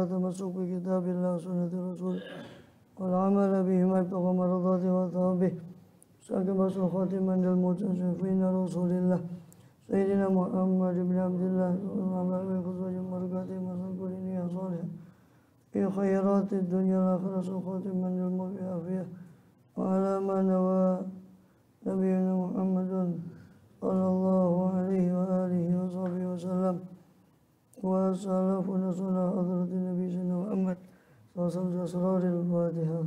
التمسك بكتاب الله وسنة الرسول والعمل بهما ابتغاء مرضاته وثوابه. سأكبر خاتما للمتصفين رسول الله سيدنا محمد بن عبد الله صلى الله عليه وسلم وبركاته من كل صالح في خيرات الدنيا والآخرة خاتما للموت عافية وعلى ما نوى نبينا محمد صلى الله عليه وآله وصحبه وسلم وسلفنا صلى حضرة النبي سيدنا محمد صلى الله عليه وسلم أسرار الفاتحة.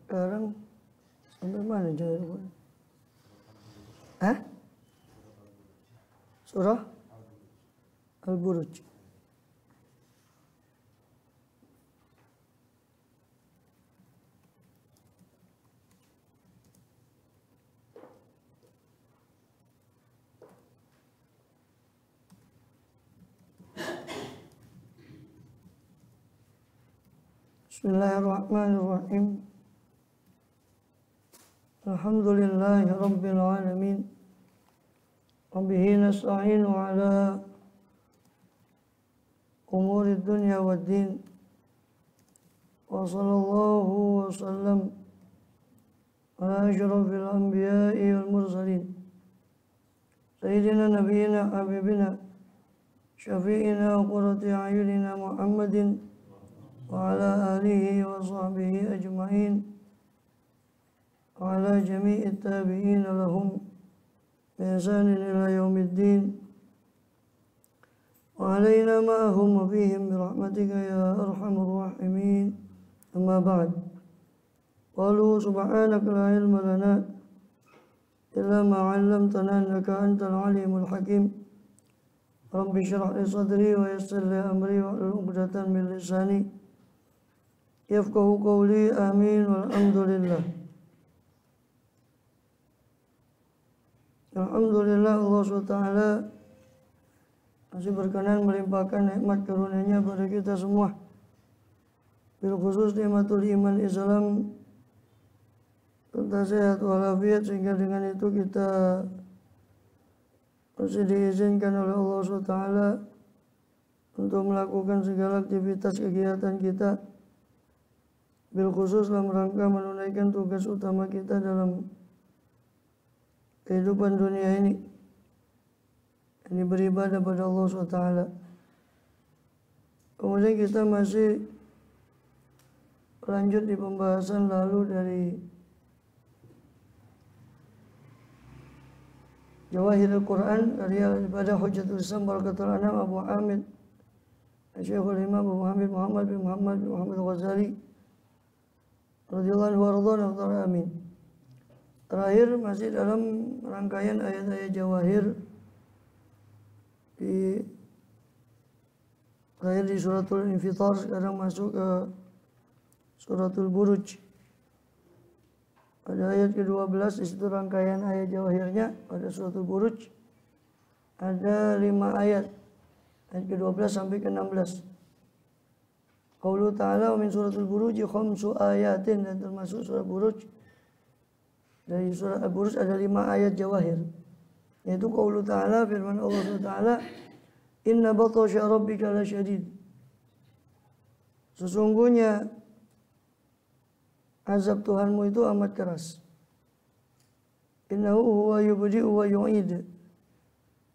Sekarang sampai mana jauh? Hah? Surah Al-Buruj. Bismillahirrahmanirrahim. Alhamdulillahi Rabbil Alamin. Wabihi nasta'inu ala umuri dunya wad din. Wa sallallahu wa sallam ala asyrafil anbiya'i wal mursalin Sayyidina nabiyina habibina syafi'ina wa qurrati a'yunina Muhammadin wa ala alihi wa sahbihi ajma'in wa ala jami'i tabi'in lahum بإحسان إلى يوم الدين وعلينا معهم وفيهم برحمتك يا أرحم الراحمين. أما بعد قالوا سبحانك لا علم لنا إلا ما علمتنا إنك أنت العليم الحكيم. رب اشرح لي صدري ويسر لي أمري واحلل عقدة من لساني يفقهوا قولي آمين والحمد لله. Alhamdulillah Allah SWT masih berkenan melimpahkan nikmat karunia-Nya pada kita semua. Bil khusus nikmatul iman Islam serta sehat walafiat, sehingga dengan itu kita masih diizinkan oleh Allah SWT untuk melakukan segala aktivitas kegiatan kita, bil khusus dalam rangka menunaikan tugas utama kita dalam kehidupan dunia ini beribadah pada Allah SWT. Kemudian kita masih lanjut di pembahasan lalu dari Jawahirul Quran karya daripada Hujjatul Islam Barakatul Anam Abu Hamid Syekhul Imam Abu Hamid Muhammad bin Muhammad Ghazali radhiyallahu anhu wa amin. Terakhir masih dalam rangkaian ayat-ayat Jawahir terakhir di suratul Infitar, sekarang masuk ke suratul Buruj. Pada ayat ke-12 di situ rangkaian ayat Jawahirnya. Pada suratul Buruj ada 5 ayat ke-12 sampai ke-16. Qaulu ta'ala wa min suratul Buruj khamsu ayatin, dan termasuk surah Buruj. Dari surah Al-Buruj ada 5 ayat Jawahir, yaitu qaulu ta'ala, firman Allah SWT, inna batasya rabbika lasyadid. Sesungguhnya azab Tuhanmu itu amat keras. Innahu huwa yubdi'u wa yu'id.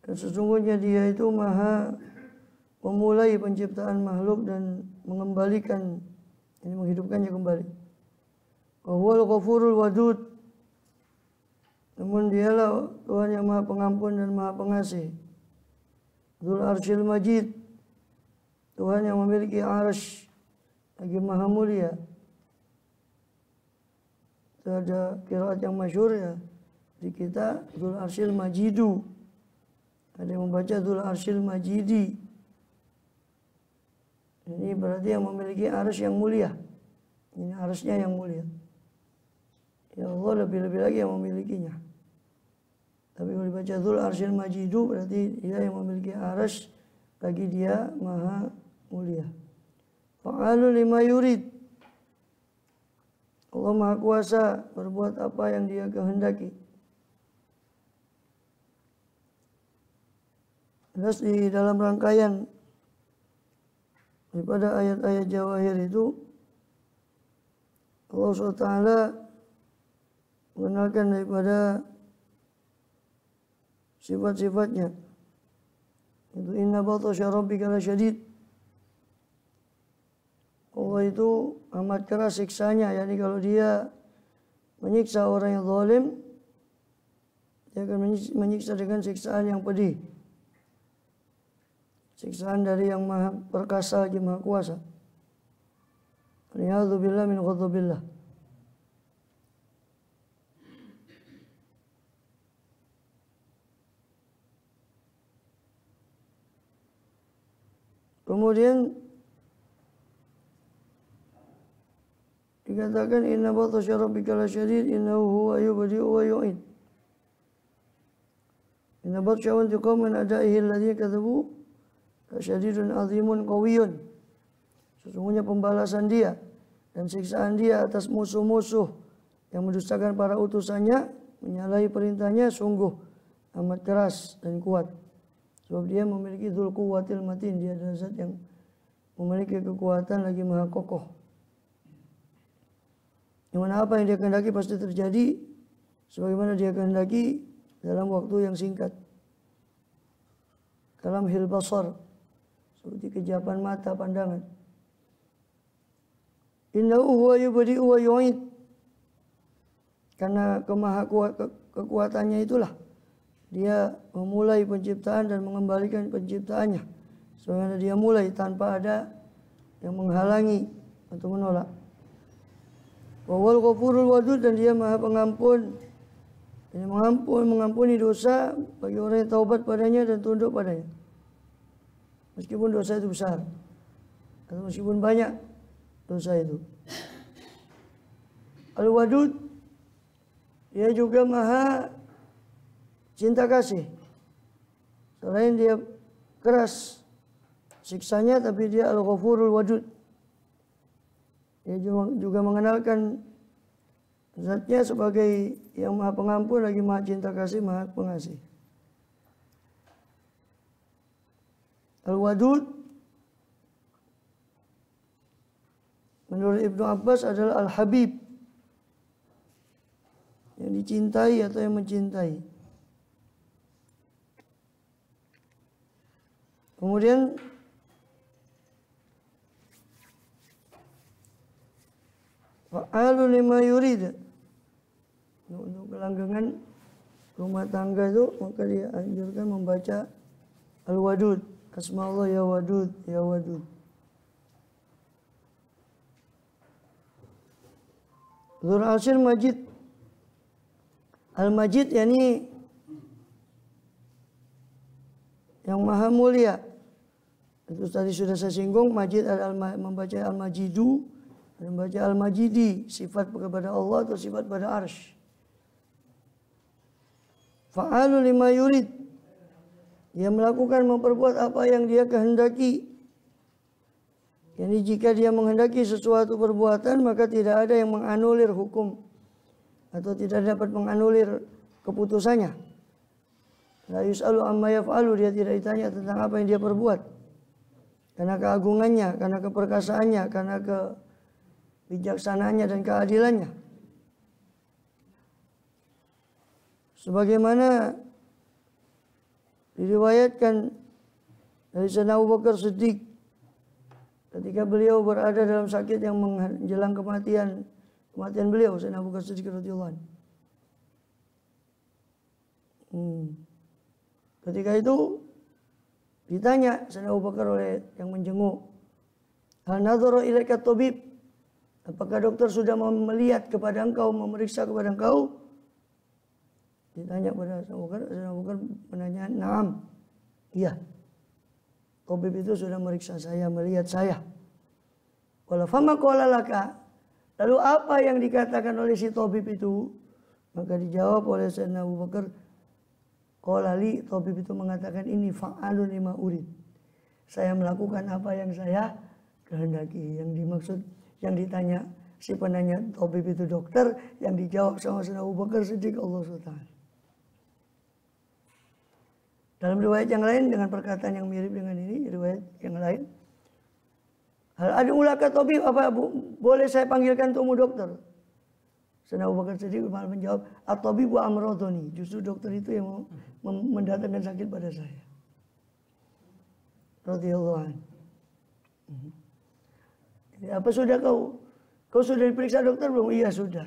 Dan sesungguhnya Dia itu maha memulai penciptaan makhluk dan mengembalikan, ini menghidupkannya kembali. Wa huwal ghafurul wadud. Namun Dialah Tuhan yang maha pengampun dan maha pengasih. Dzul Arsyil Majid, Tuhan yang memiliki arsy lagi maha mulia. Itu ada qiraat yang masyhur ya di kita, Dzul Arsyil Majidu. Ada yang membaca Dzul Arsyil Majidi. Ini berarti yang memiliki arsy yang mulia. Ini arsy-Nya yang mulia. Ya Allah lebih-lebih lagi yang memilikinya. Tapi kalau dibaca Dzul Arsyil Majidu berarti dia yang memiliki arsy, lagi dia maha mulia. Fa'alu lima yurid. Allah maha kuasa berbuat apa yang dia kehendaki. Jelas di dalam rangkaian daripada ayat-ayat Jawahir itu Allah SWT mengenalkan daripada sifat-sifatnya. Itu inna batasya rabbika lasyadid. Allah itu amat keras siksanya, yakni kalau dia menyiksa orang yang zalim, dia akan menyiksa dengan siksaan yang pedih. Siksaan dari yang maha perkasa lagi maha kuasa. Na'udzubillah min ghadabillah. Kemudian dikatakan inna batasya rabbika lasyadid innahu huwa yubdi'u wa yu'id. Inna batsya wa intiqam min a'da'ihi alladziina kadzabu lasyadidun 'azimun qawiyyun. Sesungguhnya pembalasan dia dan siksaan dia atas musuh-musuh yang mendustakan para utusannya, menyalahi perintahnya sungguh amat keras dan kuat. Sebab dia memiliki dzul quwwatil matin, dia adalah zat yang memiliki kekuatan lagi maha kokoh. Yang mana apa yang dia kehendaki pasti terjadi sebagaimana dia kehendaki dalam waktu yang singkat. Kalam hil basar, seperti kejapan mata pandangan. Innahu huwa yubdi'u wa yu'id. Karena kekuatannya itulah dia memulai penciptaan dan mengembalikan penciptaannya. Sebagaimana dia mulai tanpa ada yang menghalangi atau menolak. Wa huwal ghafurul wadud, dan dia maha pengampun. Dia mengampuni dosa bagi orang yang taubat padanya dan tunduk padanya. Meskipun dosa itu besar atau meskipun banyak dosa itu. Al-Wadud, dia juga maha cinta kasih. Selain dia keras siksanya, tapi dia Al-Ghafurul Wadud. Dia juga mengenalkan zatnya sebagai yang maha pengampun lagi maha cinta kasih, maha pengasih. Al-Wadud menurut Ibnu Abbas adalah Al-Habib, yang dicintai atau yang mencintai. Kemudian fa'alu lima yurid. Untuk kelanggengan rumah tangga itu maka dia anjurkan membaca Al-Wadud. Asma Allah ya Wadud, ya Wadud. Dzul Arsyil Majid. Al-Majid yakni yang maha mulia. Itu tadi sudah saya singgung. Majid adalah membaca Al-Majidu, membaca Al-Majidi, sifat kepada Allah atau sifat pada arsy. Fa'alu lima yurid. Dia melakukan, memperbuat apa yang dia kehendaki. Jadi jika dia menghendaki sesuatu perbuatan, maka tidak ada yang menganulir hukum atau tidak dapat menganulir keputusannya. La yus'alu amma yaf'alu, dia tidak ditanya tentang apa yang dia perbuat. Karena keagungannya, karena keperkasaannya, karena kebijaksanaannya dan keadilannya. Sebagaimana diriwayatkan dari Sayyidina Abu Bakar Siddiq ketika beliau berada dalam sakit yang menjelang kematian beliau, Sayyidina Abu Bakar Siddiq radhiyallahu anhu. Ketika itu ditanya Sayyidina Abu Bakar oleh yang menjenguk, hal nadhara ilaika tabib, apakah dokter sudah melihat kepada engkau, memeriksa kepada engkau? Ditanya pada Sayyidina Abu Bakar menanya, "Na'am." Iya. Tabib itu sudah meriksa saya, melihat saya. Wala fama qala laka, Lalu apa yang dikatakan oleh si tabib itu? Maka dijawab oleh Sayyidina Abu Bakar, qala li, tabib itu mengatakan ini fa'alun lima urid. Saya melakukan apa yang saya kehendaki. Yang dimaksud, yang ditanya si penanya tabib itu dokter, yang dijawab sama Sayyidina Abu Bakar Siddiq Allah SWT. Dalam riwayat yang lain dengan perkataan yang mirip dengan ini, riwayat yang lain, hal ada ulaka tabib, apa boleh saya panggilkan tumu dokter? Sayyidina Abu Bakar Siddiq malah menjawab, at-tabibu amradhani, justru dokter itu yang mendatangkan sakit pada saya. Radhiyallahu anhu. Apa sudah kau sudah diperiksa dokter belum? Iya sudah.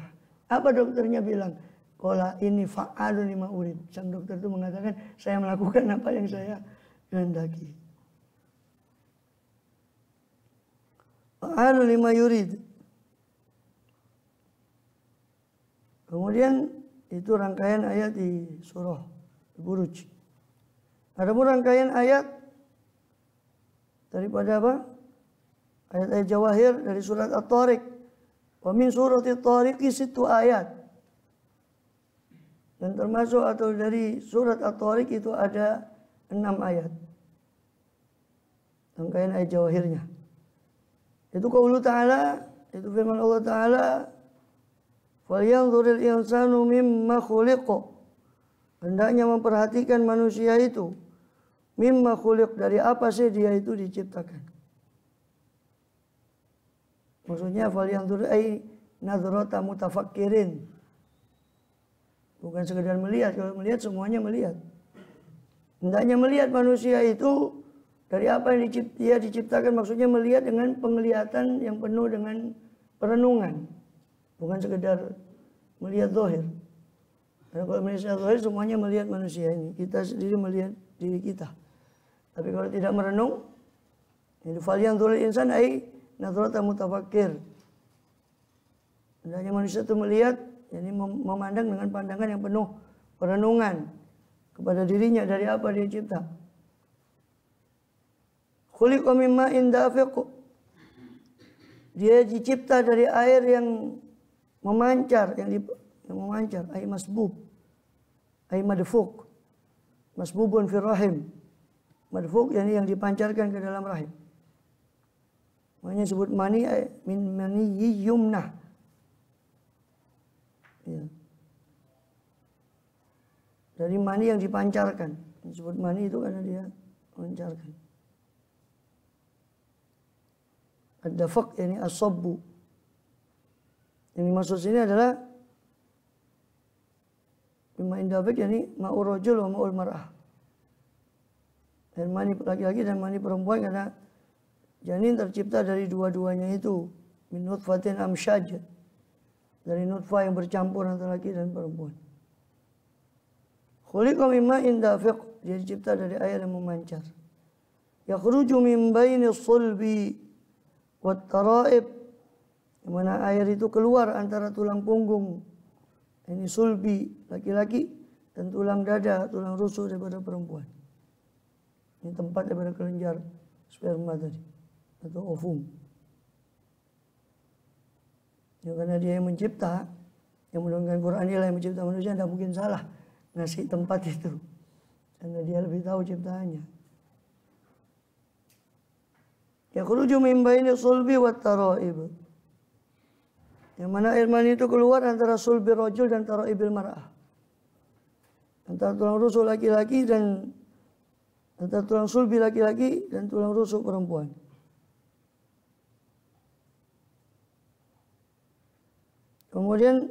Apa dokternya bilang? Qala ini fa'alun lima urid. Sang dokter itu mengatakan, saya melakukan apa yang saya kehendaki. Fa'alun lima yurid. Kemudian itu rangkaian ayat di surah Al-Buruj. Adapun rangkaian ayat daripada apa? Ayat-ayat Jawahir dari surat At-Tariq. Wa min surati At-Tariqi 6 ayat. Dan termasuk atau dari surat At-Tariq itu ada 6 ayat. Rangkaian ayat Jawahirnya. Itu qaulu ta'ala, itu firman Allah Ta'ala, falyanzuril insanu mimma khuliqa. Hendaknya memperhatikan manusia itu mimma khuliq, dari apa sih dia itu diciptakan. Maksudnya falyanzur ay nazrata mutafakkirin. Bukan sekedar melihat, kalau melihat semuanya melihat. Hendaknya melihat manusia itu dari apa yang dia diciptakan, maksudnya melihat dengan penglihatan yang penuh dengan perenungan. Bukan sekedar melihat zahir. Karena kalau melihat zahir semuanya melihat manusia ini. Kita sendiri melihat diri kita. Tapi kalau tidak merenung, itu falyanzuril insan ay nazrata mutafakkir. Hendaknya manusia itu melihat, yani memandang dengan pandangan yang penuh perenungan kepada dirinya dari apa dia cipta. Khuliqa min ma'in dafiq. Dia dicipta dari air yang memancar, yang memancar, ay masbub, ay madfuq. Masbubun fi rahim. Madfuq yani yang dipancarkan ke dalam rahim. Makanya sebut mani min mani yumnah. Ya. Dari mani yang dipancarkan. Disebut mani itu karena dia memancarkan. Ad-dafaq yani as-sabbu. Yang dimaksud sini adalah mimma indafik yani ma'ur rajul wa ma'ul mar'ah. Dan mani laki-laki dan mani perempuan karena janin tercipta dari dua-duanya itu. Min nutfatin amsyaj. Dari nutfah yang bercampur antara laki dan perempuan. Khuliqa mimma indafiq. Dia dicipta dari air yang memancar. Yakhruju min baini sulbi wat tara'ib. Di mana air itu keluar antara tulang punggung. Ini sulbi laki-laki dan tulang dada, tulang rusuk daripada perempuan. Ini tempat daripada kelenjar sperma tadi atau ovum. Ya, karena dia yang mencipta, yang menurunkan Quran dia yang mencipta manusia, tidak mungkin salah ngasih tempat itu. Karena dia lebih tahu ciptaannya. Yakhruju min baini sulbi wat tara'ib. Yang mana air mani itu keluar antara sulbi rajul dan taraibil mar'ah. Antara tulang rusuk laki-laki dan antara tulang sulbi laki-laki dan tulang rusuk perempuan. Kemudian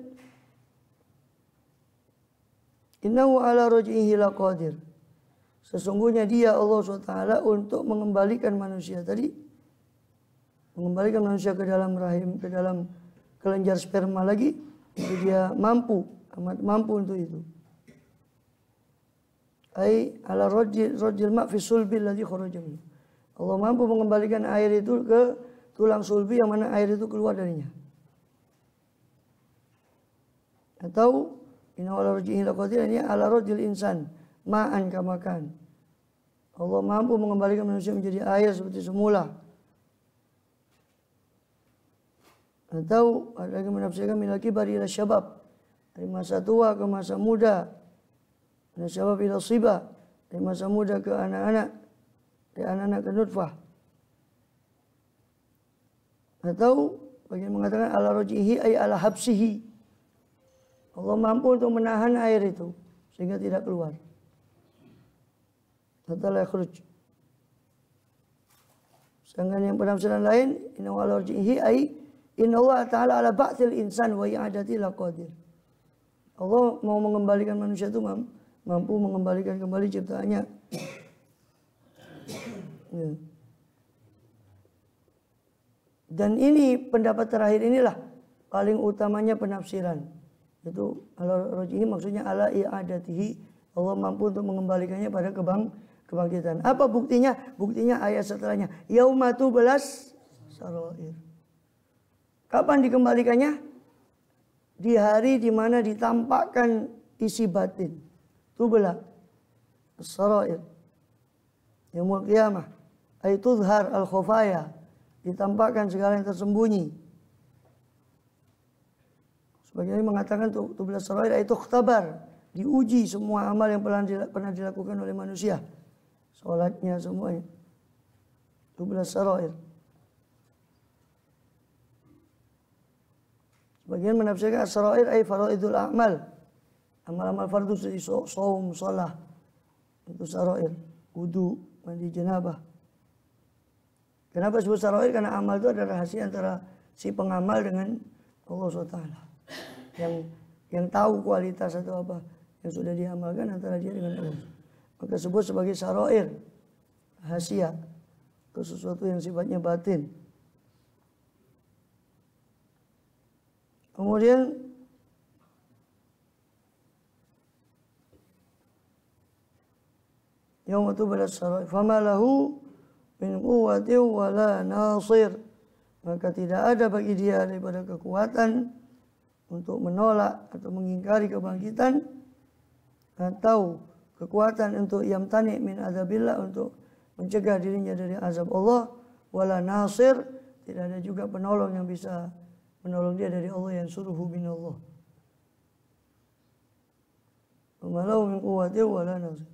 innahu ala raj'ihi laqadir. Sesungguhnya dia Allah SWT untuk mengembalikan manusia tadi, mengembalikan manusia ke dalam rahim, ke dalam kelenjar sperma lagi, itu dia mampu, amat mampu untuk itu. Ai ala rajil ma' fi sulbi alladhi kharaja minhu. Allah mampu mengembalikan air itu ke tulang sulbi yang mana air itu keluar darinya. Atau inna ala raj'ihi laqadir, ini ala rajil insan ma'an kamakan. Allah mampu mengembalikan manusia menjadi air seperti semula. Atau ada yang menafsirkan minal kibari ila syabab, dari masa tua ke masa muda, dari syabab ila siba, dari masa muda ke anak-anak, dari anak-anak ke nutfah. Atau bagian mengatakan ala rojihi ay ala habsihi, Allah mampu untuk menahan air itu sehingga tidak keluar. Hatta la yakhruj. Sedangkan yang penafsiran lain, inna ala rojihi ay inna Allah ta'ala ala ba'thil insan wa i'adati laqadir. Allah mau mengembalikan manusia itu mampu mengembalikan kembali ciptaannya. Ya. Dan ini pendapat terakhir inilah paling utamanya penafsiran. Itu ala rojihi maksudnya ala i'adatihi, Allah mampu untuk mengembalikannya pada kebangkitan. Apa buktinya? Buktinya ayat setelahnya. Yaumatu belas sarair. Kapan dikembalikannya? Di hari di mana ditampakkan isi batin. Tubla as-sarair. Yaumul qiyamah. Ay tuzhar al-khufaya. Ditampakkan segala yang tersembunyi. Sebagian mengatakan tubla as-sarair ay tukhtabar. Diuji semua amal yang pernah dilakukan oleh manusia. Salatnya semuanya. Tubla as-sarair. Sebagian menafsirkan as-sarair ay faraidul a'mal. Amal-amal fardu seperti saum, shalah. Itu sarair. Wudu, mandi janabah. Kenapa disebut sarair? Karena amal itu adalah rahasia antara si pengamal dengan Allah SWT. Yang tahu kualitas atau apa yang sudah diamalkan antara dia dengan Allah. Maka disebut sebagai sarair. Rahasia. Itu sesuatu yang sifatnya batin. Kemudian yaumatu balas sarair fama lahu min quwwatin wala nasir, maka tidak ada bagi dia daripada kekuatan untuk menolak atau mengingkari kebangkitan, atau kekuatan untuk yamtani min azabillah, untuk mencegah dirinya dari azab Allah, wala nasir, tidak ada juga penolong yang bisa menolong dia dari Allah, yang suruhu minallah. Malau min quwwatin wala nasir.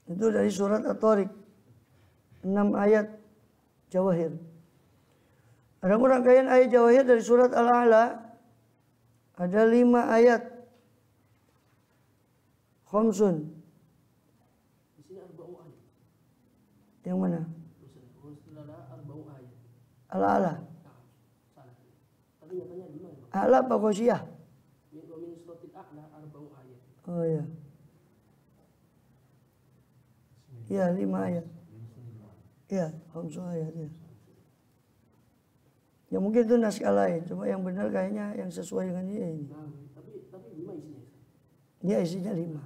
Itu dari surat At-Tariq, 6 ayat Jawahir. Ada rangkaian ayat Jawahir dari surat Al-A'la, ada 5 ayat. Khamsun. Yang mana? Al-A'la. A'la apa Ghasyiyah? Oh ya. Ya, 5 ayat. Ya, 5 ayat ya. Ya mungkin itu naskah lain, cuma yang benar kayaknya yang sesuai dengan dia ini. Tapi 5 isinya. Ya, isinya 5.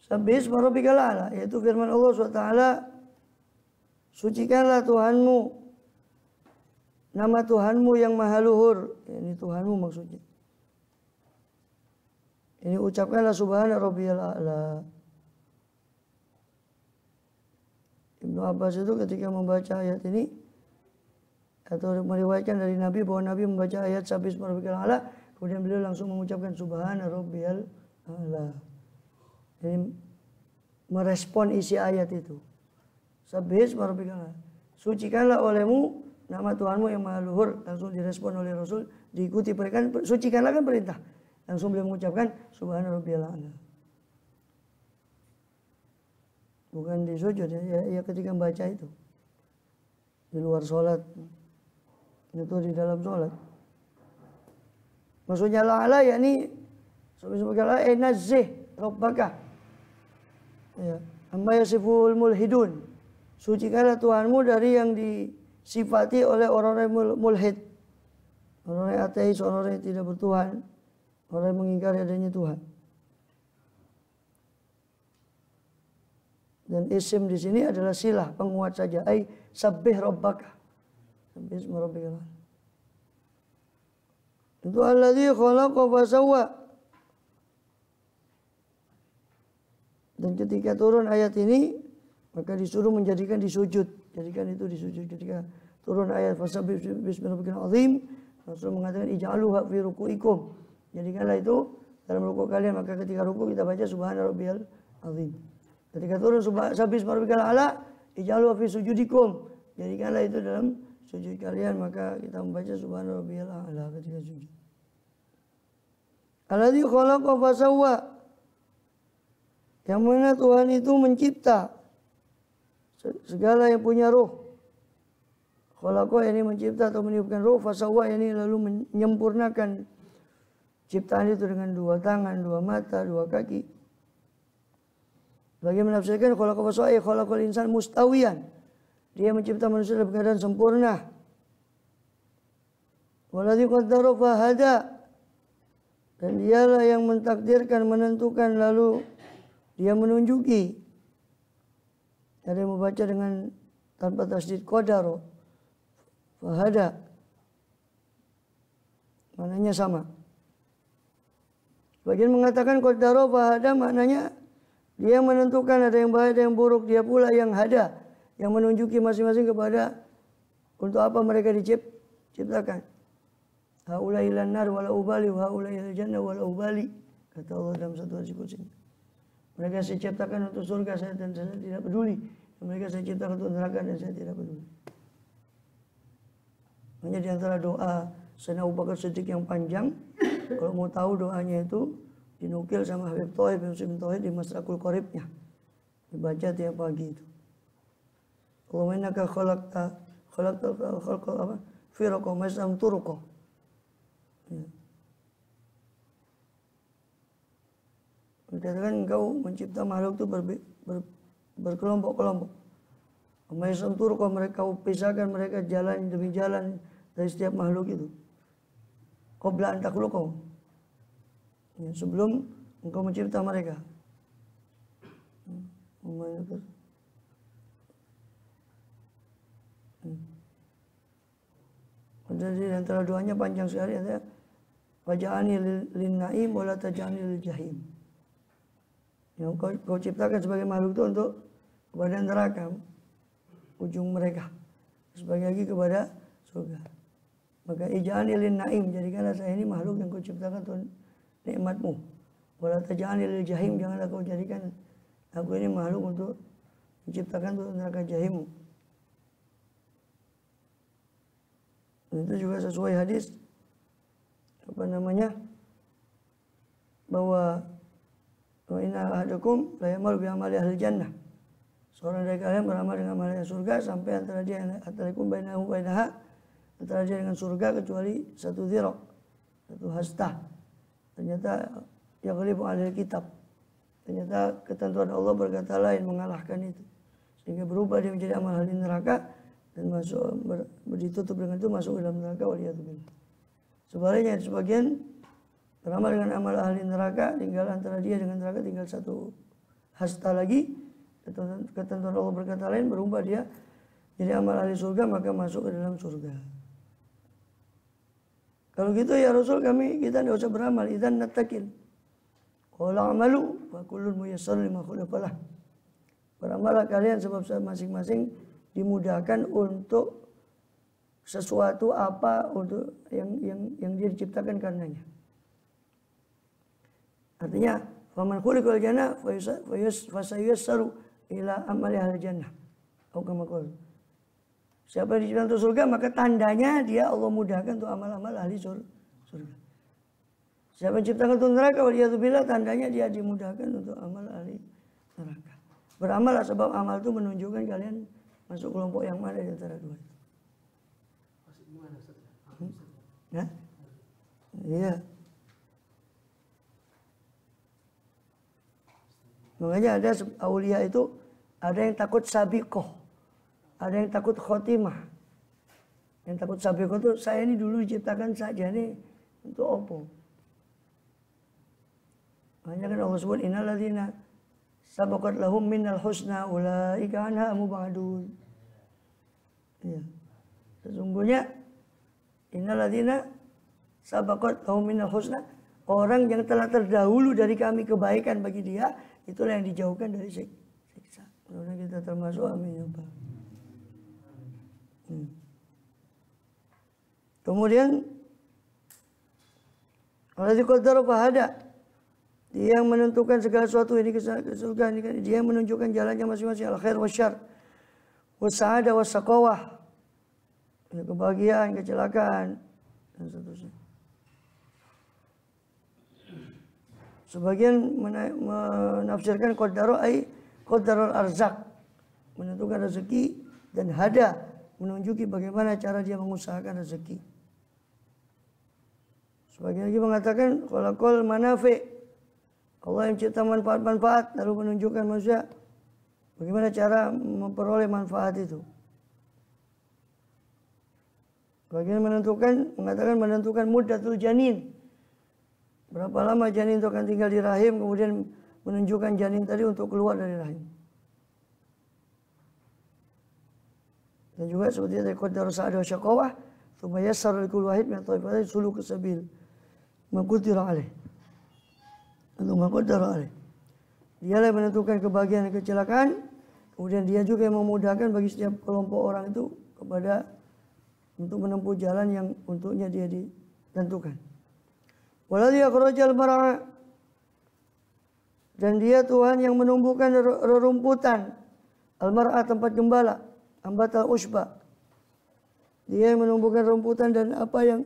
Sabbih isma rabbikal a'la, yaitu firman Allah SWT, sucikanlah Tuhanmu, nama Tuhanmu yang maha luhur. Ini Tuhanmu maksudnya. Ini ucapkanlah subhana rabbiyal a'la. Ibnu Abbas itu ketika membaca ayat ini, atau meriwayatkan dari Nabi bahwa Nabi membaca ayat sabbih isma rabbikal a'la, kemudian beliau langsung mengucapkan subhana rabbiyal a'la. Ini merespon isi ayat itu. Sabbih isma rabbikal a'la. Sucikanlah olehmu nama Tuhanmu yang maha luhur. Langsung direspon oleh Rasul, diikuti perintah. Sucikanlah kan perintah. Langsung beliau mengucapkan subhana rabbiyal a'la. Bukan di sujud ya ketika membaca itu. Di luar sholat. Itu di dalam sholat. Maksudnya la'ala yakni sebagai nazzih rabbaka. Ya, amma yasiful mulhidun. Sucikanlah Tuhanmu dari yang disifati oleh orang-orang mulhid. Orang-orang ateis, orang-orang yang tidak bertuhan, orang yang mengingkari adanya Tuhan. Dan isim di sini adalah silah, penguat saja. Ai sabbih rabbaka. Sabbih isma rabbikal a'la. Itu alladzi khalaqa fa sawwa. Dan ketika turun ayat ini, maka disuruh menjadikan disujud. Jadikan itu disujud. Ketika turun ayat fasabbih bismi rabbikal azim, Rasul mengatakan ij'aluha fi ruku'ikum. Jadikanlah itu dalam rukuk kalian. Maka ketika rukuk kita baca subhana rabbiyal azim. Ketika turun sabbih bismi rabbikal a'la, ij'aluha fi sujudikum. Jadikanlah itu dalam sujud kalian. Maka kita membaca subhana rabbiyal a'la ketika sujud. Alladzi khalaqa fasawwa. Yang mana Tuhan itu mencipta segala yang punya roh. Khalaqa ini mencipta atau meniupkan roh, fasawwa ini lalu menyempurnakan ciptaan itu dengan 2 tangan, 2 mata, 2 kaki. Bagi menafsirkan khalaqa fasawwa khalaqal insan mustawiyan. Dia mencipta manusia dalam keadaan sempurna. Waladzi qaddara fahada. Dan dialah yang mentakdirkan, menentukan, lalu dia menunjuki. Ada yang membaca dengan tanpa tasdid qadaro. Fahada. Maknanya sama. Sebagian mengatakan qadaro fahada maknanya dia yang menentukan ada yang baik, ada yang buruk. Dia pula yang hada, yang menunjuki masing-masing kepada untuk apa mereka diciptakan. Haula ilan nar wala ubali wa haula ilal jannah wala ubali. Kata Allah dalam satu hadis qudsi. Mereka saya ciptakan untuk surga dan saya tidak peduli. Mereka saya ciptakan untuk neraka dan saya tidak peduli. Hanya di antara doa Sayyidina Abu Bakar Siddiq yang panjang, kalau mau tahu doanya itu dinukil sama Habib Tauhid bin Tauhid di Masrakul Qoribnya. Dibaca tiap pagi itu. Allahumma innaka khalaqtal khalqa firqa masam turqa. Dikatakan engkau mencipta makhluk itu berkelompok-kelompok. Masam turqa, mereka pisahkan mereka jalan demi jalan dari setiap makhluk itu. Qabla an takhluqahum. Sebelum engkau mencipta mereka. Jadi antara doanya panjang sekali, ada waj'alni lin na'im wa la taj'alni lil jahim. Yang kau ciptakan sebagai makhluk itu untuk kepada neraka, ujung mereka. Sebagai lagi kepada surga. Maka ij'alni lin na'im, jadikanlah saya ini makhluk yang kau ciptakan untuk nikmatmu. Wa la taj'alni lil jahim, janganlah kau jadikan aku ini makhluk untuk menciptakan untuk neraka jahimmu. Itu juga sesuai hadis bahwa wa inna ahadakum la ya'malu bi amali ahli jannah. Seorang dari kalian beramal dengan amal surga sampai antara dia antarakum bainahu bainaha, antara dia dengan surga kecuali satu dhira', satu hasta. Ternyata yaghlibu alil kitab. Ternyata ketentuan Allah berkata lain mengalahkan itu. Sehingga berubah dia menjadi amal ahli neraka dan masuk ditutup dengan itu masuk ke dalam neraka waliyadzubillah. Sebaliknya sebagian beramal dengan amal ahli neraka, tinggal antara dia dengan neraka tinggal satu hasta lagi. Ketentuan Allah berkata lain, berubah dia jadi amal ahli surga, maka masuk ke dalam surga. Kalau gitu ya Rasul, kita tidak usah beramal, idzan nattaqil. Qala amalu fa kullun muyassar lima khuliqa lah. Beramallah kalian sebab masing-masing dimudahkan untuk sesuatu apa untuk yang dia diciptakan karenanya. Artinya, faman khuliqal jannah fasayassaru ila amali ahli jannah. Atau kama qala. Siapa yang diciptakan untuk surga, maka tandanya dia Allah mudahkan untuk amal-amal ahli surga. Siapa yang diciptakan untuk neraka, waliyadzubillah, tandanya dia dimudahkan untuk amal ahli neraka. Beramallah sebab amal itu menunjukkan kalian masuk kelompok yang mana di antara dua itu. Ya? Iya. Makanya ada aulia itu ada yang takut sabiqoh, ada yang takut khotimah. Yang takut sabiqoh itu saya ini dulu diciptakan saja nih untuk apa? Makanya kan Allah sebut innalladzina sabaqat lahum minal husna ulaika anha mubadun. Ya. Sesungguhnya innalladzina sabaqat lahum minal husna, orang yang telah terdahulu dari kami kebaikan bagi dia, itulah yang dijauhkan dari siksa. Mudah-mudahan kita termasuk, amin ya Allah. Kemudian alladzi qaddara fahada, dia yang menentukan segala sesuatu ini ke surga, dia yang menunjukkan jalannya masing-masing, al khair wasyarr, was-sa'adah was-shaqawah, kebahagiaan, kecelakaan dan seterusnya. Sebagian menafsirkan qaddara ay qaddarul arzak, menentukan rezeki, dan hada, menunjuki bagaimana cara dia mengusahakan rezeki. Sebagian lagi mengatakan khalaqal manafi, Allah yang mencipta manfaat-manfaat lalu menunjukkan manusia bagaimana cara memperoleh manfaat itu. Sebagian mengatakan menentukan muddatul janin, berapa lama janin itu akan tinggal di rahim, kemudian menunjukkan janin tadi untuk keluar dari rahim. Dan juga seperti tadi qaddara sa'adah wa syaqawah, tsumma yassara likulli wahid min at-ta'ifatain suluk sabil maqdira alaih. Atau maqdara alaih. Dialah yang menentukan kebahagiaan dan kecelakaan, kemudian dia juga yang memudahkan bagi setiap kelompok orang itu kepada untuk menempuh jalan yang untuknya dia ditentukan. Waladhi akhrajal mar'a, dan dia Tuhan yang menumbuhkan rerumputan, al-mar'a tempat gembala, ambatal usba. Dia yang menumbuhkan rumputan dan apa yang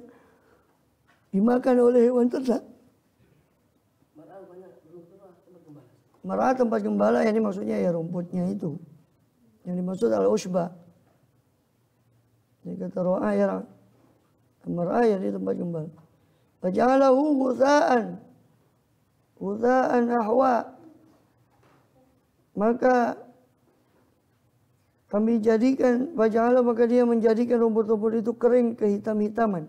dimakan oleh hewan ternak. Mar'a tempat gembala, ini maksudnya ya rumputnya itu. Yang dimaksud al-usba. Ini kata ro'a ya, mar'a ya di tempat gembala. Faja'alahu ghutha'an ahwa, maka kami jadikan, faja'ala, maka dia menjadikan rumput-rumput itu kering kehitam-hitaman.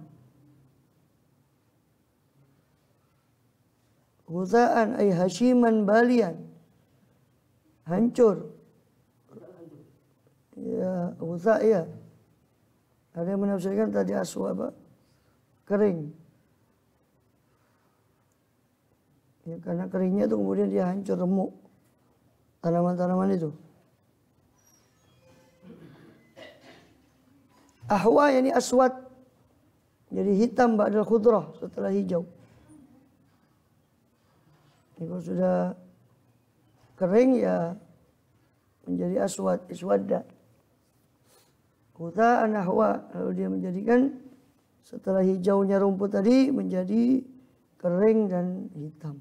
Ghutha'an ay hashiman balian, hancur. Ya, ghutha' ya. Ada yang menafsirkan tadi aswa apa? Kering. Ya, karena keringnya itu kemudian dia hancur, remuk tanaman-tanaman itu. Ahwa yani aswad, jadi hitam ba'dal khudrah, setelah hijau. Ini kalau sudah kering ya menjadi aswad, iswadda. Ghutha'an ahwa, lalu dia menjadikan setelah hijaunya rumput tadi menjadi kering dan hitam.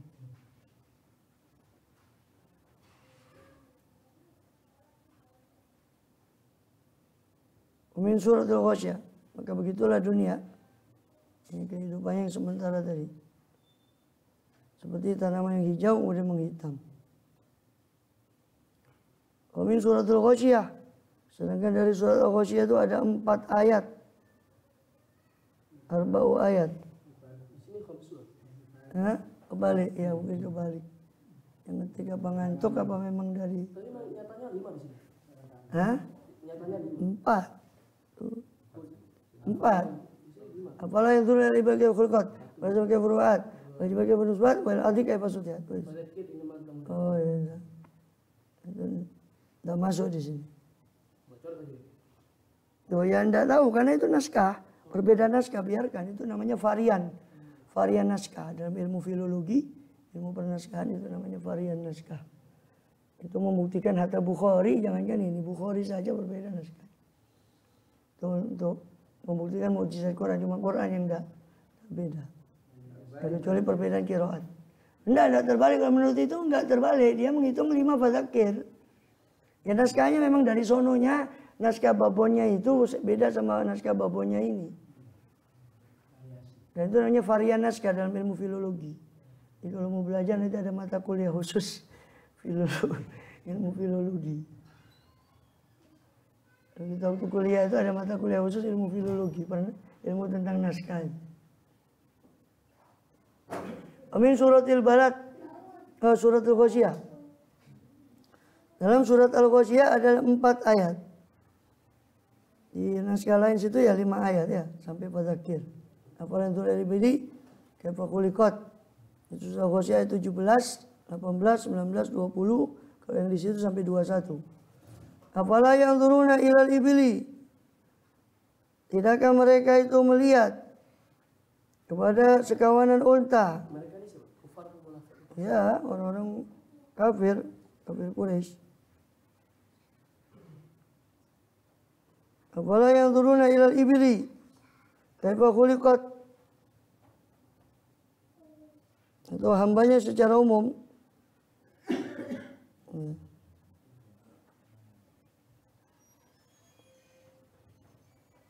Min suratul Ghasyiyah, maka begitulah dunia. Ini kehidupan yang sementara tadi. Seperti tanaman yang hijau kemudian menghitam. Min suratul Ghasyiyah, sedangkan dari surat Al-Ghasyiyah itu ada 4 ayat. Arba'u ayat. Hah? Kebalik, ya mungkin kebalik. Yang ketika ngantuk apa memang dari? Tadi nyatanya 5 di sini. Hah? Nyatanya 4. 4. Apalah yang turun dari bagian khulqat, pada bagian furu'at, bagi bagian penusbat, wal adik kayak pasutnya. Oh iya. Itu tidak masuk di sini. Tuh yang tidak tahu karena itu naskah, perbedaan naskah, biarkan, itu namanya varian. Varian naskah dalam ilmu filologi, ilmu pernaskahan itu namanya varian naskah. Itu membuktikan hatta Bukhari, jangankan ini Bukhari saja berbeda naskah. Untuk membuktikan mukjizat Quran, cuma Quran yang enggak beda. Kecuali perbedaan qiraat. Enggak terbalik, kalau menurut itu enggak terbalik, dia menghitung 5 fadzakir. Ya naskahnya memang dari sononya, naskah babonnya itu beda sama naskah babonnya ini. Dan itu namanya varian naskah dalam ilmu filologi. Jadi kalau mau belajar nanti ada mata kuliah khusus ilmu filologi. Kita waktu kuliah itu ada mata kuliah khusus ilmu filologi, ilmu tentang naskah. Amin suratil balad, suratul Ghasyiyah. Dalam surat Al-Ghasyiyah ada 4 ayat. Di naskah lain situ ya 5 ayat ya, sampai fadzakir. Apalah yang turun dari bidi, kaifa khuliqat, Itu surah Ghasyiyah ayat 17, 18, 19, 20. Kalau yang di situ sampai 21. Afala yanzuruna ilal ibili. Tidakkah mereka itu melihat kepada sekawanan unta? Mereka ini siapa? Kufar atau munafik? Ya, orang-orang kafir Quraisy. Afala yanzuruna ilal ibili kaifa khuliqat. Itu hambanya secara umum.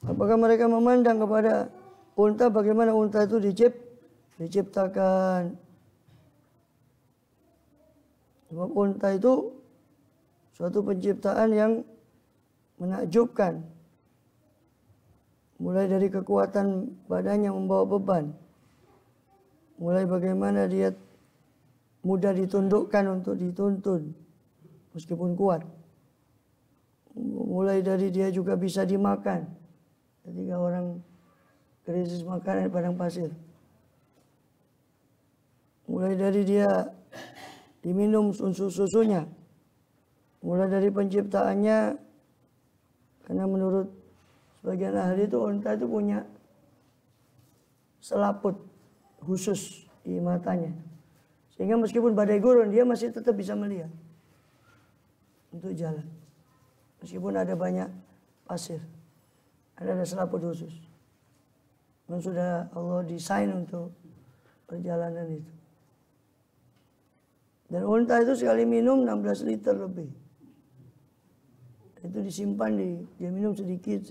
Apakah mereka memandang kepada unta, bagaimana unta itu diciptakan? Sebab unta itu suatu penciptaan yang menakjubkan. Mulai dari kekuatan badannya membawa beban. Mulai bagaimana dia mudah ditundukkan untuk dituntun meskipun kuat. Mulai dari dia juga bisa dimakan. Ketika orang krisis makanan di padang pasir. Mulai dari dia diminum susunya. Mulai dari penciptaannya, karena menurut sebagian ahli itu unta itu punya selaput khusus di matanya. Sehingga meskipun badai gurun dia masih tetap bisa melihat untuk jalan. Meskipun ada banyak pasir. Ada selaput khusus. Memang sudah Allah desain untuk perjalanan itu. Dan unta itu sekali minum 16 liter lebih. Itu disimpan dia minum sedikit.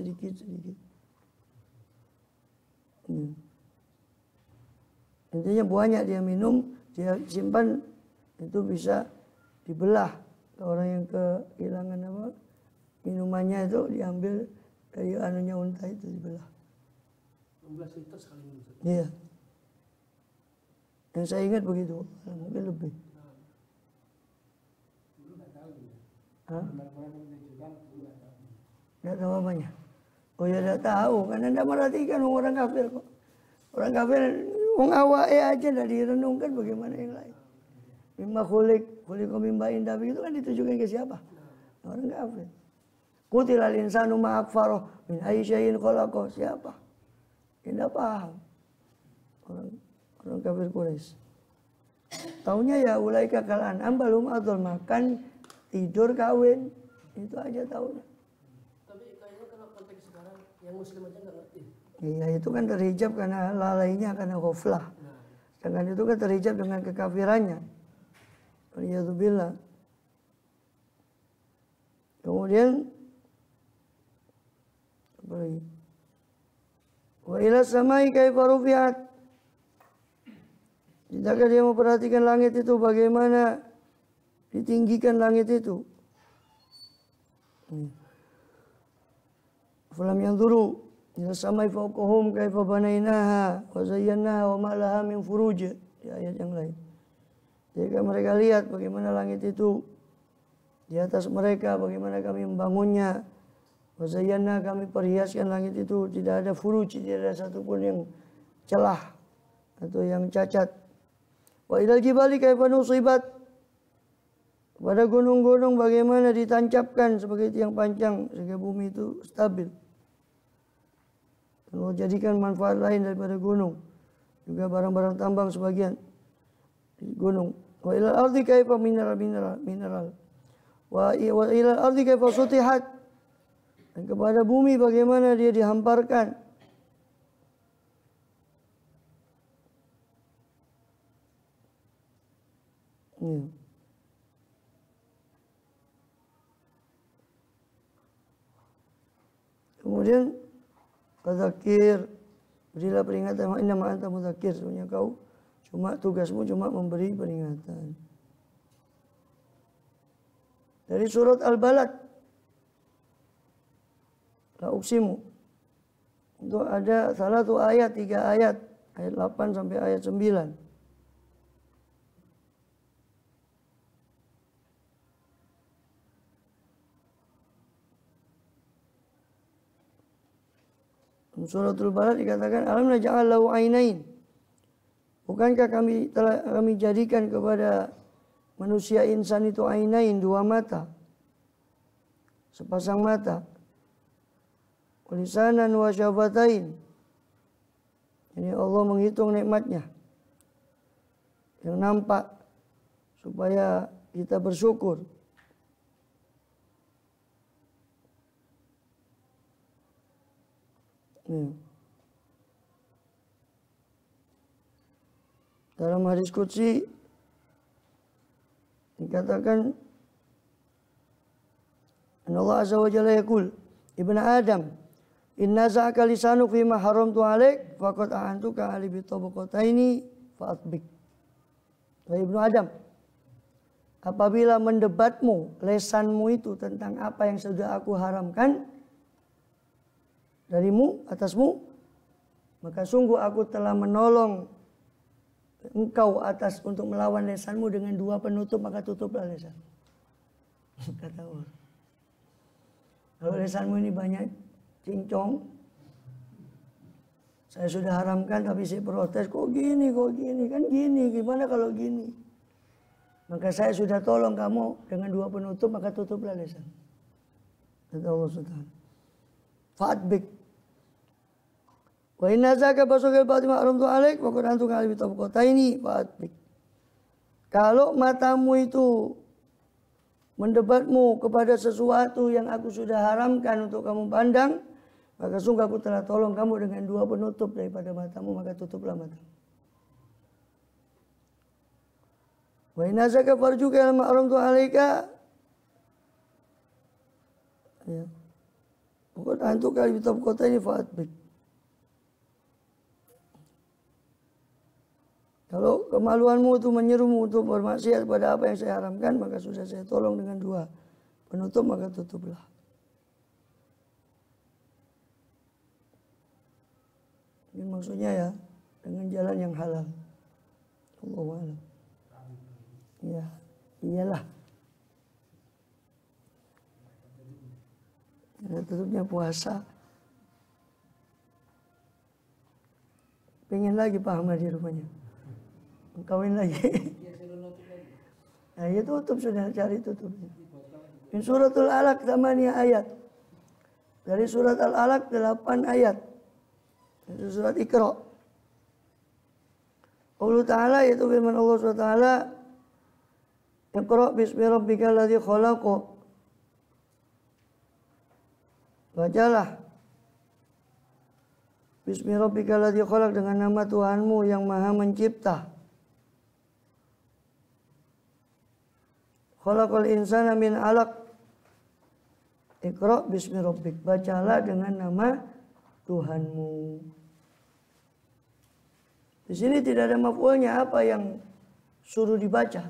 Intinya banyak dia minum, dia simpan, itu bisa dibelah. Orang yang kehilangan minumannya itu diambil dari anunya unta itu dibelah. 16 liter sekali minum. Iya. Yang saya ingat begitu, mungkin lebih. Hah? Tidak tahu apanya? Oh ya tidak tahu, karena tidak merhatikan orang kafir kok. Orang kafir, orang awake aja tidak direnungkan bagaimana yang lain. Mimma khuliq mimma indah, itu kan ditujukan ke siapa? Orang kafir. Qutilal insanu ma akfaroh min ayyi syai'in khalaqah, siapa? Tidak paham. Orang kafir Quraisy. Taunya ya ulaika kal an'am balum adul, makan, tidur, kawin, itu aja taunya. Tapi kayaknya kalau konteks sekarang yang muslim aja nggak ngerti. Iya, itu kan terhijab karena lalainya, karena ghaflah. Sedangkan itu kan terhijab dengan kekafirannya. Waliyadzubillah. Kemudian apa lagi? Wa ila samai kaifa rufi'at. Tidakkah dia memperhatikan langit itu, bagaimana ditinggikan langit itu? Falam yanzuru ila samai fawqahum kaifa banainaha wa zayyanaha wa ma laha min furuj. Di ayat yang lain. Jika mereka lihat bagaimana langit itu di atas mereka, bagaimana kami membangunnya, wa zayyana, kami perhiaskan langit itu, tidak ada furuj, tidak ada satupun yang celah atau yang cacat. Wa ilal jibali kaifa nusibat, pada gunung-gunung bagaimana ditancapkan sebagai tiang pancang sehingga bumi itu stabil. Allah jadikan manfaat lain daripada gunung, juga barang-barang tambang sebagian di gunung. Wa ilal ardi kaifa mineral. Wa ilal ardi kaifa sutihat, dan kepada bumi bagaimana dia dihamparkan. Kemudian fadzakir, berilah peringatan, inna ma anta mudzakir, sebenarnya kau tugasmu cuma memberi peringatan. Dari surat Al-Balad, la uksimu, itu ada salah satu ayat, 3 ayat, ayat 8 sampai ayat 9. Suratul Balad dikatakan alam naj'al lahu ainain Bukankah kami jadikan kepada manusia insan itu ainain, dua mata, sepasang mata, lisanan wa syafatain. Ini Allah menghitung nikmatnya yang nampak supaya kita bersyukur. Dalam hadis qudsi dikatakan Allah Azza wa Jalla yaqul, Ibnu Adam, inna za'aka lisanu fima haramtu alaik faqad a'antuka ali bi tabaqataini fa'atbik. Wahai Ibnu Adam, apabila mendebatmu, lesanmu itu tentang apa yang sudah aku haramkan darimu, atasmu, maka sungguh aku telah menolong engkau atas untuk melawan lesanmu dengan dua penutup, maka tutuplah lesan. Kata Allah. Kalau lesanmu ini banyak cincong, saya sudah haramkan tapi saya protes, kok gini, kan gini, gimana kalau gini? Maka saya sudah tolong kamu dengan dua penutup, maka tutuplah lesan. Kata Allah Subhanahu. Fa'atbik. Wa inna zaka basukil batima aramtu alaik wa qad antuka ali tabaqataini fa'atbik. Kalau matamu itu mendebatmu kepada sesuatu yang aku sudah haramkan untuk kamu pandang, maka sungguh aku telah tolong kamu dengan dua penutup daripada matamu, maka tutuplah matamu. Wa inna zaka farjuka lama aramtu alaika, ya, wa qad antuka ali tabaqataini fa'atbik. Kalau kemaluanmu itu menyerumu untuk bermaksiat pada apa yang saya haramkan, maka sudah saya tolong dengan dua penutup, maka tutuplah. Ini maksudnya ya, dengan jalan yang halal. Allahu a'lam. Ya, iyalah. Ya, tutupnya puasa. Pengen lagi Pak Ahmad di rumahnya. Kawin lagi. Nah, ya tutup sudah, cari tutupnya. Di suratul Alaq 8 ayat. Dari surat Al-Alaq 8 ayat. Itu surat Iqra. Allah Ta'ala yaitu firman Allah SWT, Iqra bismi rabbikal ladzi khalaq. Bacalah bismi rabbikal ladzi khalaq, dengan nama Tuhanmu yang Maha Mencipta. Khalaqal insana min 'alaq. Iqra bismi rabbik. Bacalah dengan nama Tuhanmu. Di sini tidak ada maf'ulnya, apa yang suruh dibaca.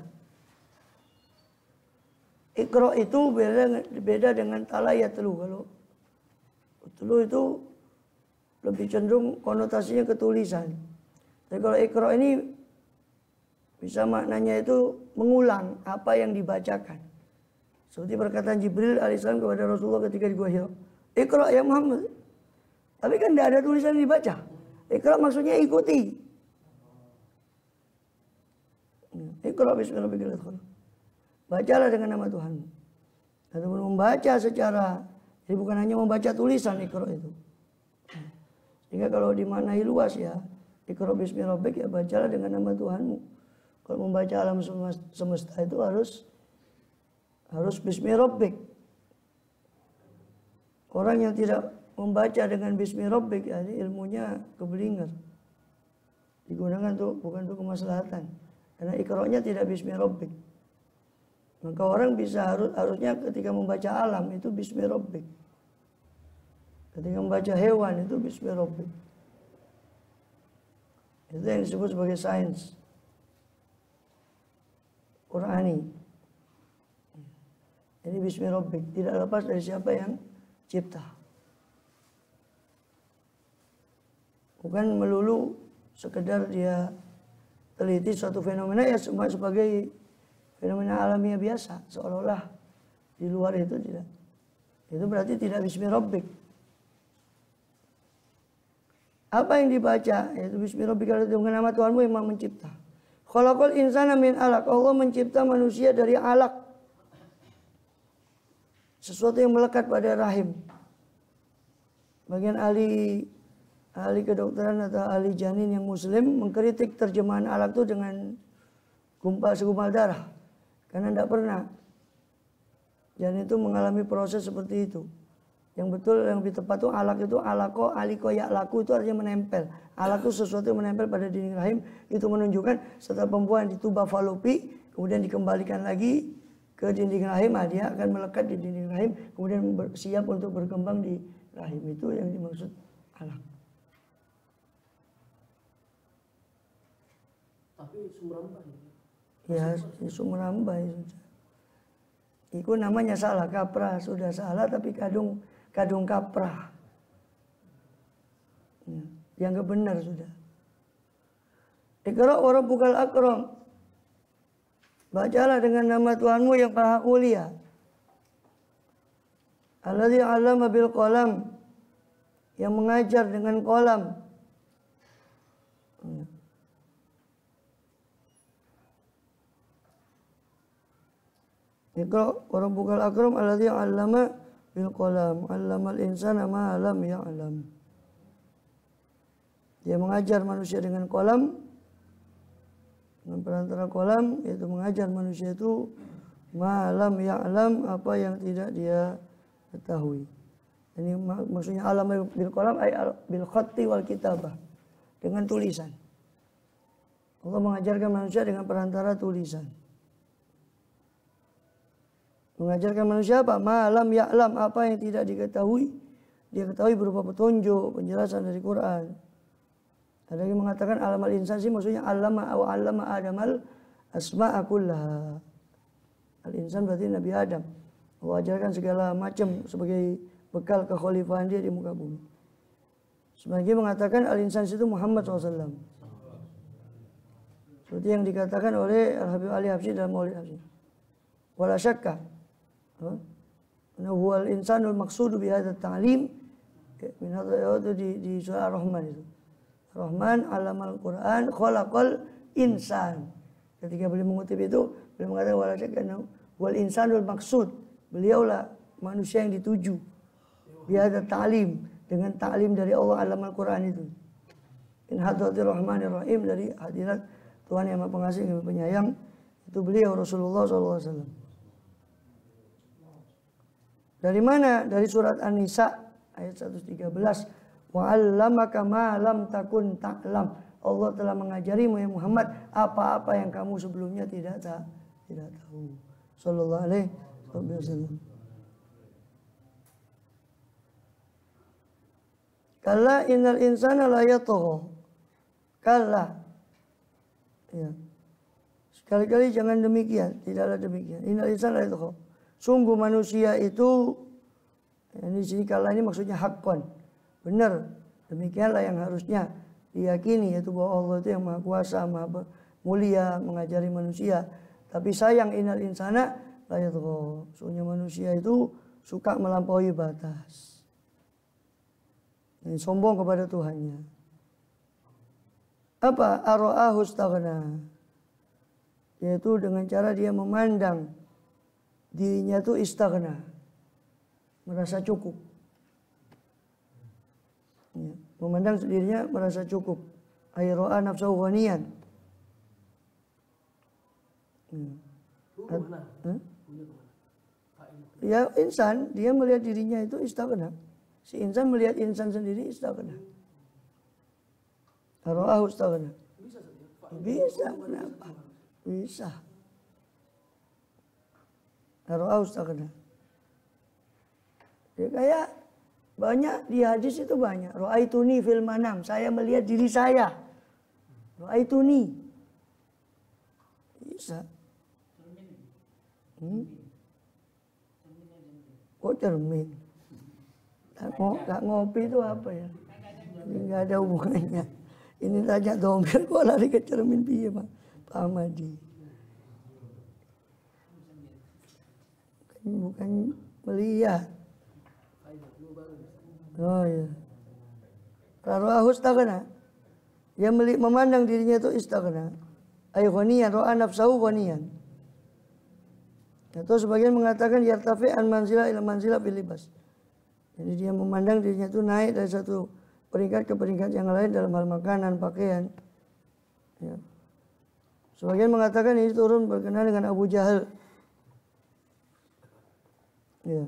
Iqra itu beda dengan tala yatlu. Kalau tulu itu lebih cenderung konotasinya ketulisan. Tapi kalau Iqra ini bisa maknanya itu mengulang apa yang dibacakan. Seperti perkataan Jibril alaihissalam kepada Rasulullah ketika di Gua Hira, Iqra ya Muhammad. Tapi kan tidak ada tulisan yang dibaca. Iqra maksudnya ikuti. Iqra bismi rabbikal ladzi khalaq. Bacalah dengan nama Tuhanmu. Ataupun membaca secara, jadi bukan hanya membaca tulisan Iqra itu. Sehingga kalau dimaknai luas ya, Iqra bismi rabbik, ya bacalah dengan nama Tuhanmu. Kalau membaca alam semesta itu harus bismi rabbik. Orang yang tidak membaca dengan bismi rabbik, ya, ilmunya keblinger. Digunakan bukan untuk kemaslahatan. Karena Iqra-nya tidak bismi rabbik. Maka orang bisa harusnya ketika membaca alam itu bismi rabbik. Ketika membaca hewan itu bismi rabbik. Itu yang disebut sebagai sains Qur'ani. Jadi bismi rabbik tidak lepas dari siapa yang cipta. Bukan melulu sekedar dia teliti suatu fenomena ya sebagai fenomena alamiah biasa, seolah-olah di luar itu tidak. Itu berarti tidak bismi rabbik. Apa yang dibaca? Yaitu Bismillahirrahmanirrahim, dengan nama Tuhanmu yang Maha mencipta. Khalaqal insana min alaq. Allah mencipta manusia dari alaq. Sesuatu yang melekat pada rahim. Bagian ahli kedokteran atau ahli janin yang muslim mengkritik terjemahan alaq itu dengan segumpal darah. Karena tidak pernah janin itu mengalami proses seperti itu. Yang betul, yang lebih tepat itu alaq itu aliko yaklaku, itu artinya menempel. Alaq itu sesuatu yang menempel pada dinding rahim. Itu menunjukkan setelah pembuahan di tuba falopi, kemudian dikembalikan lagi ke dinding rahim, dia akan melekat di dinding rahim, kemudian siap untuk berkembang di rahim. Itu yang dimaksud alaq. Tapi sumrambah ya? Ya, sumrambah ya sudah. Itu namanya salah kaprah, sudah salah tapi kadung kaprah. Ya, dianggap benar sudah. Iqra wa rabbukal akram. Bacalah dengan nama Tuhanmu yang Maha Mulia. Alladzi 'allama bil qalam. Yang mengajar dengan qalam. Ya. Iqra wa rabbukal akram alladzi 'allama bil qalam, 'allamal insana ma lam ya'lam. Dia mengajar manusia dengan qalam, dengan perantara qalam, yaitu mengajar manusia itu ma lam ya'lam, apa yang tidak dia ketahui. Ini maksudnya alam bil qalam ay bil khatti wal kitabah, dengan tulisan. Allah mengajarkan manusia dengan perantara tulisan. Mengajarkan manusia apa? Malam ya'lam, apa yang tidak diketahui. Dia ketahui berupa petunjuk, penjelasan dari Quran. Ada yang mengatakan alamal insan sih maksudnya allama adamal asma'a kullaha. Al-insan berarti Nabi Adam. Allah ajarkan segala macam sebagai bekal kekhalifahan dia di muka bumi. Sebagian mengatakan al-insan itu Muhammad SAW. Seperti yang dikatakan oleh Al-Habib Ali Habsyi dalam Maulid Habsyi. Wala syakka huwal insanul maqsudu bihadza ta'lim min hadza di surah Ar-Rahman itu. Rahman alamal Quran khalaqal insan. Ketika beliau mengutip itu, beliau mengatakan wala syakka huwal insanul maqsud. Beliaulah manusia yang dituju bihadza ta'lim, dengan ta'lim dari Allah alamal Quran itu. In hadratir rahmanir rahim, dari hadirat Tuhan yang Maha Pengasih dan Penyayang, itu beliau Rasulullah SAW. Dari mana? Dari surat An-Nisa ayat 113. Wa 'allamaka ma lam takun ta'lam. Allah telah mengajarimu ya Muhammad apa-apa yang kamu sebelumnya tidak tahu. Sallallahu alaihi wasallam. Kalla innal insana la yatgha. Kalla. Ya. Sekali-kali jangan demikian, tidaklah demikian. Innal insana la yatgha. Sungguh manusia itu, di sini kala ini maksudnya haqqan, benar, demikianlah yang harusnya diyakini, yaitu bahwa Allah itu yang Maha Kuasa, Maha Mulia, mengajari manusia. Tapi sayang innal insana la yatgha. Sungguhnya manusia itu suka melampaui batas. Ini sombong kepada Tuhannya. Apa? Ara'ahu istaghna. Yaitu dengan cara dia memandang dirinya itu istaghna, merasa cukup. Ya, memandang dirinya merasa cukup. Ayro'a nafsahu ghaniyan. Ya insan, dia melihat dirinya itu istaghna. Si insan melihat insan sendiri istaghna. Ara'ahu istaghna. Bisa, kenapa? Bisa. Ara'ahu istaghna. Ya kayak banyak di hadis itu banyak. Ra'aituni fil manam, saya melihat diri saya. Ra'aituni. Bisa. Kok cermin? Gak ngopi itu apa ya? Ini gak ada hubungannya. Ini tanya domir kok lari ke cermin piye Pak Ahmadi. Bukan melihat. Oh ya. Ra'ahu istaghna. Dia memandang dirinya itu istaghna. Ay ghaniyan, ra'a nafsahu ghaniyan. Atau sebagian mengatakan yartafi an manzilah ila manzilah fil libas. Jadi dia memandang dirinya itu naik dari satu peringkat ke peringkat yang lain dalam hal makanan, pakaian. Ya. Sebagian mengatakan ini turun berkenaan dengan Abu Jahal. Ya.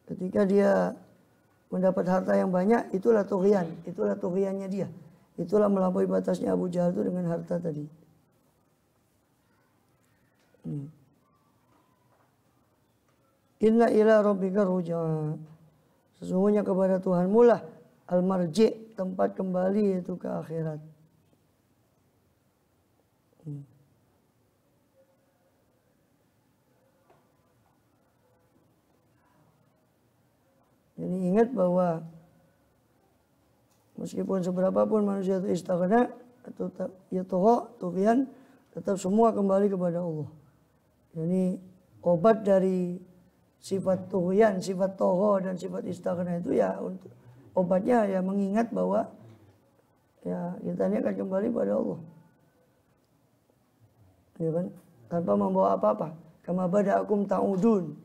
Ketika dia mendapat harta yang banyak, itulah tughyannya dia. Itulah melampaui batasnya Abu Jahal itu dengan harta tadi. Inna ila rabbika ruj'a. Sesungguhnya kepada Tuhanmu lah al-marji', tempat kembali itu ke akhirat. Jadi ingat bahwa meskipun seberapapun manusia itu istaghna atau yatagha, tughyan, tetap semua kembali kepada Allah. Jadi obat dari sifat tughyan, sifat tagha dan sifat istaghna itu ya untuk obatnya ya mengingat bahwa ya kita ini akan kembali pada Allah. Ya kan? Tanpa membawa apa-apa. Kama bada'akum ta'udun.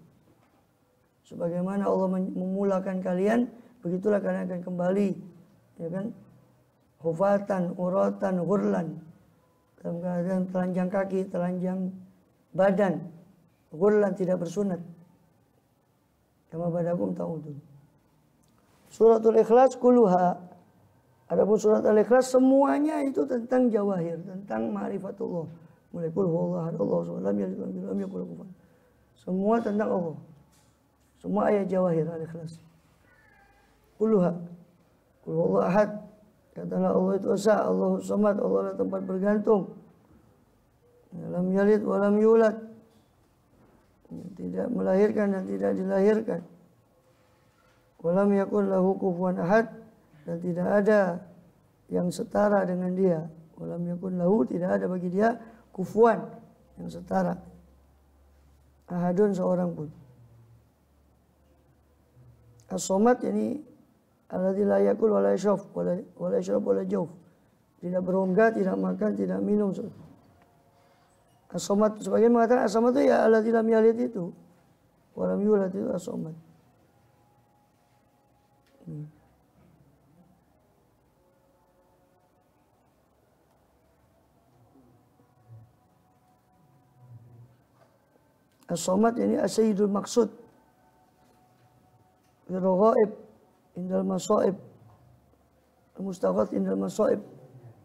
Sebagaimana Allah memulakan kalian, begitulah kalian akan kembali. Ya kan? Hufatan, uratan, ghurlan. Dalam keadaan telanjang kaki, telanjang badan. Ghurlan, tidak bersunat. Kama bada'akum ta'udun. Suratul Ikhlas kuluha. Adapun surat Al-Ikhlas semuanya itu tentang jawahir, tentang ma'rifatullah. Mulai kul huwallahu ahad, Allahu samad, lam yalid walam yulad, lam yakul lahu kufuwan ahad. Semua tentang Allah. Semua ayat jawahir Al-Ikhlas. Kuluha. Kul huwallahu ahad. Katalah Allah itu esa, Allahu samad, Allah adalah tempat bergantung. Lam yalid walam yulad. Tidak melahirkan dan tidak dilahirkan. Walam yakul lahu kufuwan ahad, dan tidak ada yang setara dengan dia. Walam yakun lahu, tidak ada bagi dia kufuwan, yang setara. Ahadun, seorang pun. As-somad ini alladzi la yakul wa la yashrab wa la yashrab wa la jawf. Tidak berongga, tidak makan, tidak minum. As-somad, sebagian mengatakan as-somad itu ya alladzi lam yalid itu. Wa lam yulad itu as-somad. As-somad ini as-sayyidul maqsud. Al-ghaib indal masaib. Al-mustaghath indal masaib.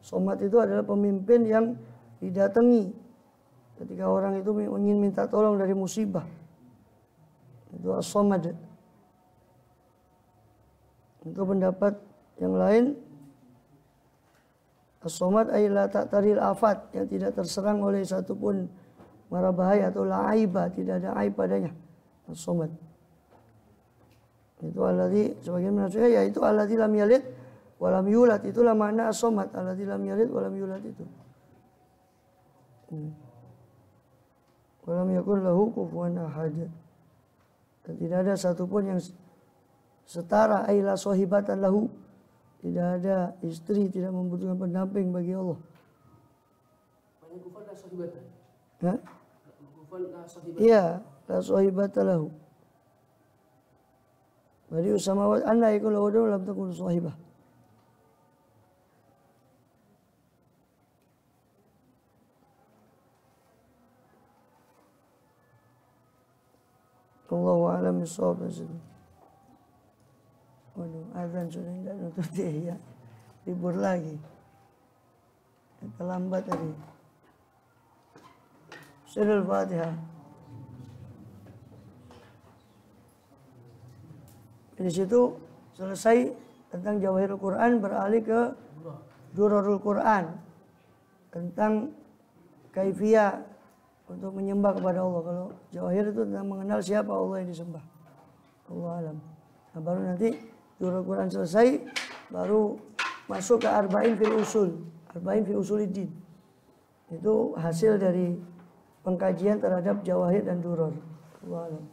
Somad itu adalah pemimpin yang didatangi ketika orang itu ingin minta tolong dari musibah. Itu as-somad. Untuk pendapat yang lain, as-somad ay la ta'taril afat, yang tidak terserang oleh satupun mara bahaya atau la aiba, tidak ada aib padanya. As-somad. Itu alladzi, sebagian menafsirkan ya itu alladzi lam yalid wa lam yulad, itulah makna as-somad, alladzi lam yalid wa lam yulad itu. Wa lam yakul lahu kufuwan ahad. Dan tidak ada satupun yang setara, ay la sahibatan lahu. Tidak ada istri, tidak membutuhkan pendamping bagi Allah. Kufan la sahibatan. Ya? Kufan la sahibatan. Iya, la sahibatan lahu. Badi usamawat anna yakul lahu lam takun sahibah. Allahu a'lam bishawab. Waduh, azan sudah tidak nutup dia ya. Libur lagi. Terlambat tadi. Surah Al-Fatihah. Di situ selesai tentang Jawahirul Quran, beralih ke Durarul Quran, tentang kaifiyah untuk menyembah kepada Allah. Kalau Jawahir itu tentang mengenal siapa Allah yang disembah. Allah alam. Nah, baru nanti Durarul Quran selesai, baru masuk ke Arba'in fil Usul. Arba'in fil Usuliddin. Itu hasil dari pengkajian terhadap Jawahir dan Durar. Allah alam.